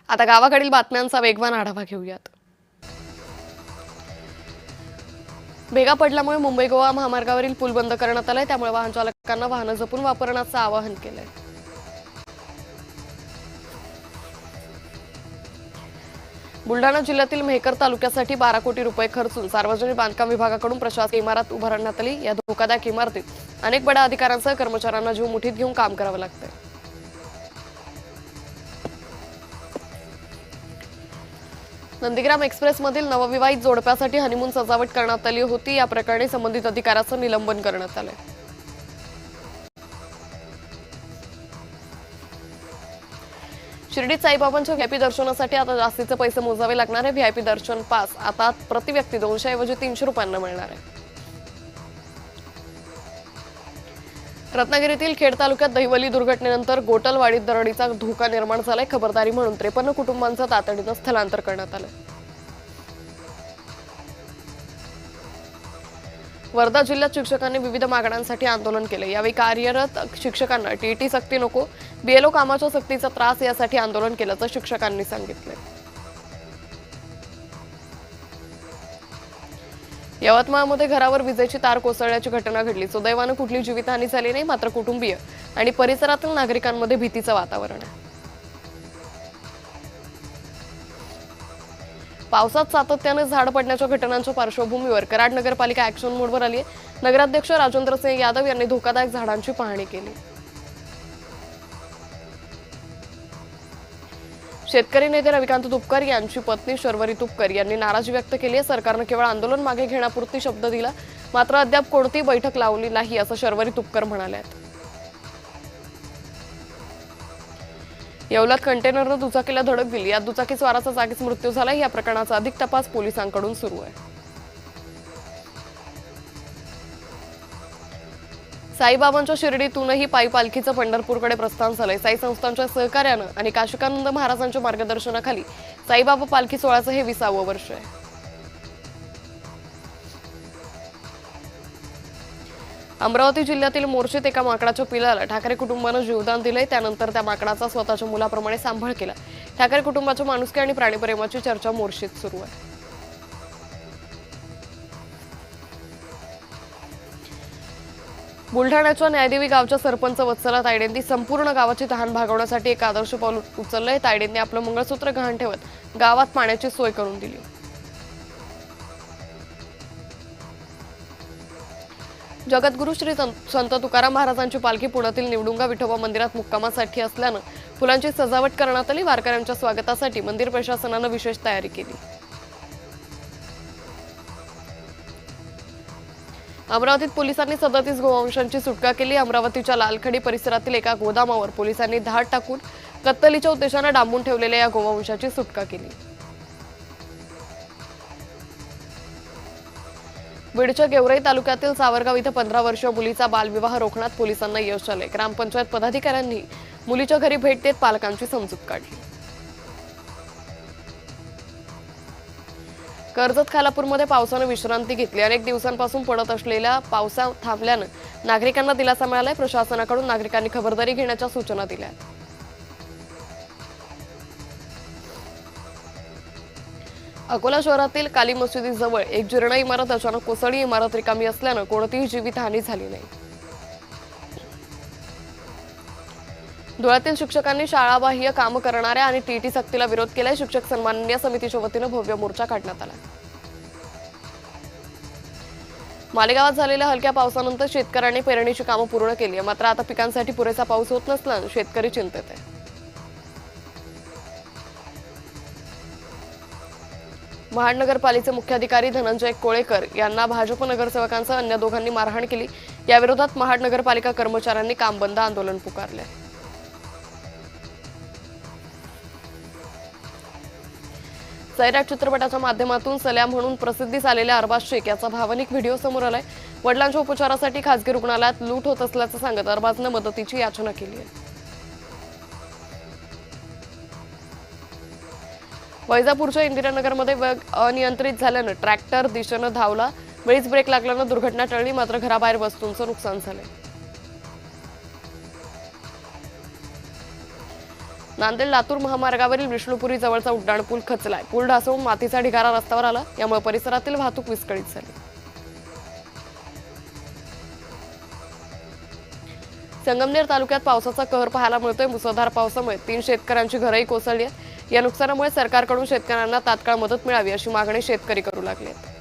आता गावाकडील बातम्यांचा वेगवान आढावा घेऊयात। भेगा पडल्यामुळे मुंबई गोवा महामार्गावरील पूल बंद करण्यात आलाय, त्यामुळे वाहन चालकांना वाहन जपून वापरण्याचं आवाहन केलंय। बुलढाणा जिल्ह्यातील मेहकर तालुक्यासाठी 12 कोटी रुपये खर्चून सार्वजनिक बांधकाम विभागाकडून प्रशासकीय इमारत उभारण्यात आली। या धोकादायक इमारतीत अनेक बड्या अधिकाऱ्यांसह कर्मचाऱ्यांना जीव मुठीत घेऊन काम करावं लागतंय। नंदीग्राम एक्सप्रेसमधील नवविवाहित जोडप्यासाठी हनीमून सजावट करण्यात आली होती। या प्रकरणी संबंधित अधिकाऱ्याचं निलंबन करण्यात आलंय। शिर्डीत साईबाबांच्या व्हीआयपी दर्शनासाठी आता जास्तीचे पैसे मोजावे लागणार आहे। व्हीआयपी दर्शन पास आता प्रति व्यक्ती 200 ऐवजी 300 रुपयांना मिळणार आहे। रत्नागिरीतील खेड तालुक्यात दहिवली दुर्घटनेनंतर गोटलवाडीत दरडीचा धोका निर्माण झालाय। खबरदारी म्हणून 53 कुटुंबांचं तातडीनं स्थलांतर करण्यात आलं। वर्धा जिल्ह्यात शिक्षकांनी विविध मागण्यांसाठी आंदोलन केले। यावेळी कार्यरत शिक्षकांना टीईटी सक्ती नको, बीएलओ कामाच्या सक्तीचा त्रास यासाठी आंदोलन केल्याचं शिक्षकांनी सांगितलं। यवतमाळमध्ये घरावर विजेची तार कोसळल्याची घटना घडली। सुदैवानं कुठली जीवितहानी झाली नाही, मात्र कुटुंबीय आणि परिसरातील नागरिकांमध्ये भीतीचं वातावरण आहे। पावसात सातत्याने झाड पडण्याच्या घटनांच्या पार्श्वभूमीवर कराड नगरपालिका ऍक्शन मोडवर आली आहे। नगराध्यक्ष राजेंद्र सिंह यादव यांनी धोकादायक झाडांची पाहणी केली। शेतकरी नेते रविकांत तुपकर यांची पत्नी शर्वरी तुपकर यांनी नाराजी व्यक्त केली आहे। सरकारने केवळ आंदोलन मागे घेण्यापुरती शब्द दिला, मात्र अद्याप कोणतीही बैठक लावली नाही असं शर्वरी तुपकर म्हणाल्या। येवल्यात कंटेनरनं दुचाकीला धडक दिली। या दुचाकी स्वाराचा जागीच मृत्यू झाला। या प्रकरणाचा अधिक तपास पोलिसांकडून सुरू आहे। साईबाबांच्या शिर्डीतूनही पायी पालखीचं पंढरपूरकडे प्रस्थान झालंय। साई संस्थांच्या सहकार्यानं आणि काशिकानंद महाराजांच्या मार्गदर्शनाखाली साईबाबा पालखी सोहळ्याचं हे 20वे वर्ष आहे। अमरावती जिल्ह्यातील मोर्शीत एका माकडाच्या पिलाला ठाकरे कुटुंबानं जीवदान दिलंय। त्यानंतर त्या माकडाचा स्वतःच्या मुलाप्रमाणे सांभाळ केला। ठाकरे कुटुंबाच्या माणुसकी आणि प्राणीप्रेमाची चर्चा मोर्शीत सुरू आहे। बुलढाण्याच्या न्यायदेवी गावच्या सरपंच वत्सला तायडेंनी संपूर्ण गावाची तहान भागवण्यासाठी एक आदर्श पाऊल उचललंय। तायडेंनी आपलं मंगळसूत्र गहाण ठेवत गावात पाण्याची सोय करून दिली। जगद्गुरू श्री संत तुकाराम महाराजांची पालखी पुण्यातील निवडुंगा विठोबा मंदिरात मुक्कामासाठी असल्यानं फुलांची सजावट करण्यात आली। वारकऱ्यांच्या स्वागतासाठी मंदिर प्रशासनानं विशेष तयारी केली। अमरावतीत पोलिसांनी 37 गोवंशांची सुटका केली। अमरावतीच्या लालखडी परिसरातील एका गोदामावर पोलिसांनी धाड टाकून कत्तलीच्या उद्देशाने डांबून ठेवलेल्या या गोवंशाची सुटका केली। बीडच्या गेवराई तालुक्यातील सावरगाव इथं 15 वर्षीय मुलीचा बालविवाह रोखण्यात पोलिसांना यश आले। ग्रामपंचायत पदाधिकाऱ्यांनी मुलीच्या घरी भेट देत पालकांची समजूत काढली। कर्जत खालापूरमध्ये पावसानं विश्रांती घेतली। अनेक दिवसांपासून पडत असलेल्या पावसा थांबल्यानं नागरिकांना दिलासा मिळालाय। प्रशासनाकडून नागरिकांनी खबरदारी घेण्याच्या सूचना दिल्या। अकोला शहरातील काली मशिदीजवळ एक जीर्ण इमारत अचानक कोसळली। इमारत रिकामी असल्यानं कोणतीही जीवितहानी झाली नाही। धुळ्यातील शिक्षकांनी शाळाबाह्य काम करणाऱ्या आणि टीटी सक्तीला विरोध केलाय। शिक्षक सन्माननीय समितीच्या वतीनं भव्य मोर्चा काढण्यात आला। मालेगावात झालेल्या हलक्या पावसानंतर शेतकऱ्यांनी पेरणीची कामं पूर्ण केली आहे, मात्र आता पिकांसाठी पुरेसा पाऊस होत नसल्यानं शेतकरी चिंतेत आहे। महानगरपालिकेचे मुख्याधिकारी धनंजय कोळेकर यांना भाजप नगरसेवकांसह अन्य दोघांनी मारहाण केली। याविरोधात महानगरपालिका कर्मचाऱ्यांनी काम बंद आंदोलन पुकारले। सैराट चित्रपटाच्या माध्यमातून सलाम म्हणून प्रसिद्धीस आलेल्या अरबाज शेख याचा भावनिक व्हिडिओ समोर आलाय। वडिलांच्या उपचारासाठी खासगी रुग्णालयात लूट होत असल्याचं सांगत अरबाजनं मदतीची याचना केली आहे। वैजापूरच्या इंदिरानगरमध्ये वेग अनियंत्रित झाल्यानं ट्रॅक्टर दिशेनं धावला। वेळीच ब्रेक लागल्यानं दुर्घटना टळली, मात्र घराबाहेर वस्तूंचं नुकसान झालंय। नांदेड लातूर महामार्गावरील विष्णुपुरी जवळचा उड्डाणपूल खचलाय. पूल ढासळून मातीचा ढिगारा रस्त्यावर आला. यामुळे परिसरातील वाहतूक विस्कळीत झाली. संगमनेर तालुक्यात पावसाचा कहर पाहायला मिळतोय. मुसळधार पावसामुळे 3 शेतकऱ्यांची घरही कोसळली आहेत. या नुकसानामुळे सरकारकडून शेतकऱ्यांना तात्काळ मदत मिळावी अशी मागणी शेतकरी करू लागले आहेत.